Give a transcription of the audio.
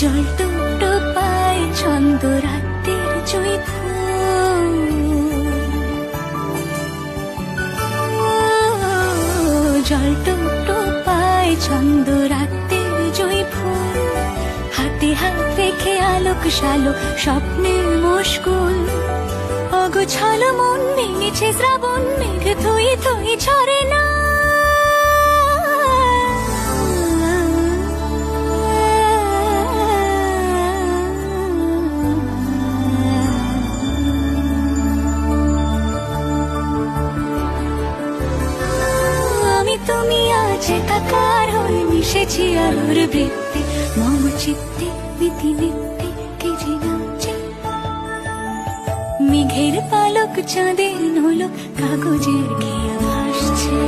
জল টুকটো পায় ছন্দ রাতের জুঁই ফুল, জল টুকটো পায় ছন্দ রাতের জুঁই ফুল, হাতে হাত রেখে আলোক শালোক স্বপ্নের মুশকুল, অগোছালো মন ভেঙেছে শ্রাবণ মেঘ থই থই ঝরে না। আমি তুমি আজ একাকার হয়ে মিশেছি আলোর বৃত্তে, মম চিত্তে মিতি মিত্তে কে যে নাচে, মেঘের পালক চাঁদের নোলক কাগজের ঘিয়ে ভাসছে।